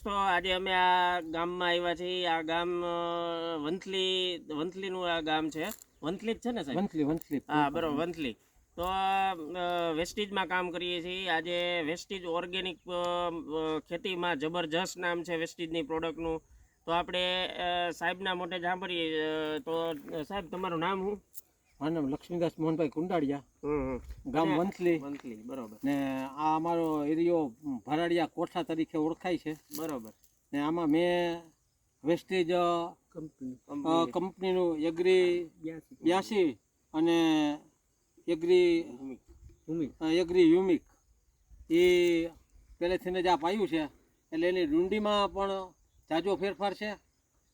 દોસ્તો, આજે અમે આ ગામમાં આવ્યા છીએ. આ ગામ વંથલીનું આ ગામ છે. વંથલી જ છે ને સાહેબ? વંથલી હા બરોબર, વંથલી. તો વેસ્ટીજમાં કામ કરીએ છીએ. આજે વેસ્ટીજ ઓર્ગેનિક ખેતીમાં જબરજસ્ત નામ છે વેસ્ટીજની પ્રોડક્ટનું. તો આપણે સાહેબના મોઢે સાંભળીએ. તો સાહેબ, તમારું નામ શું? મારું નામ લક્ષ્મીદાસ મોહનભાઈ કુંડાળિયા, હમ ગામ વંથલી. વંથલી, બરોબર. ને આ અમારો એરિયો ભરાડિયા કોઠા તરીકે ઓળખાય છે. બરોબર. ને આમાં મેં વેસ્ટેજ કંપનીનું એગ્રી 82 અને એગ્રી યુમિક એ પહેલેથી જ આ પાયું છે. એટલે એની ડુંડીમાં પણ જાજો ફેરફાર છે.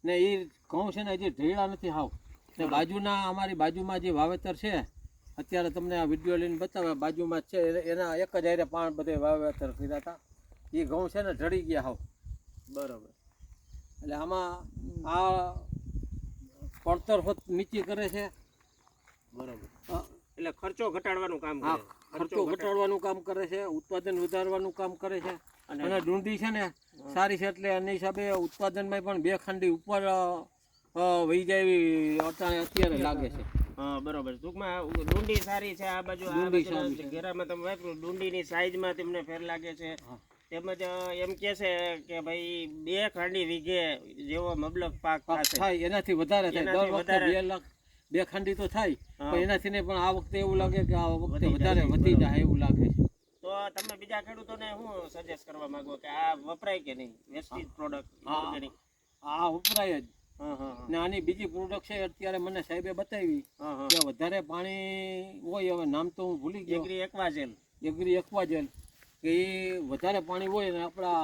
ને એ ઘઉં છે ને હજી ઢેળા નથી હાવ. ને બાજુના અમારી બાજુમાં જે વાવેતર છે, અત્યારે તમને આ વિડીયો લઈને બતાવે, બાજુમાં જ છે, એના એક જ હારે પાણ બધે વાવેતર કર્યા હતા. એ ઘઉં છે ને ઢળી ગયા હાવ. બરોબર. એટલે આમાં આ પડતર નીચી કરે છે. બરોબર. એટલે ખર્ચો ઘટાડવાનું કામ કરે. હા, ખર્ચો ઘટાડવાનું કામ કરે છે, ઉત્પાદન વધારવાનું કામ કરે છે. અને ડુંડી છે ને સારી છે, એટલે એની હિસાબે ઉત્પાદનમાં પણ 2 ખાંડી ઉપર વહી જાય એવી અત્યારે લાગે છે. હા બરોબર. ટૂંકમાં ડુંડી સારી છે. આ બાજુ ઘેરામાં તમે વાપરો, ડુંડીની સાઈઝમાં તમને ફેર લાગે છે. તેમજ એમ કે છે કે ભાઈ 2 ખાંડી વીઘે જેવો મબલક પાક થાય, એનાથી વધારે થાય. દર વખતે 2 લાખ 2 ખાંડી તો થાય, પણ એનાથી ને પણ આ વખતે એવું લાગે કે આ વખતે વધારે વધી જાય એવું લાગે છે. તો તમે બીજા ખેડૂતોને શું સજેસ્ટ કરવા માંગો કે આ વપરાય કે નહીં વેસ્ટીજ પ્રોડક્ટ ઓર્ગેનિક? આ વપરાય જ. ને આની બીજી પ્રોડક્ટ છે, અત્યારે મને સાહેબે બતાવી કે વધારે પાણી હોય, હવે નામ તો હું ભૂલી ગયો, એગ્રી એક્વાજેલ, કે એ વધારે પાણી હોય ને આપણા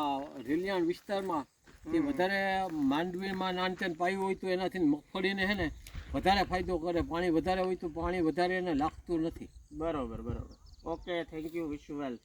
રેલિયાણ વિસ્તારમાં એ વધારે માંડવીમાં નાનચેન પાયું હોય તો એનાથી મગફળીને છે ને વધારે ફાયદો કરે. પાણી વધારે હોય તો પાણી વધારે એને લાગતું નથી. બરોબર. Okay, thank you, wish you well.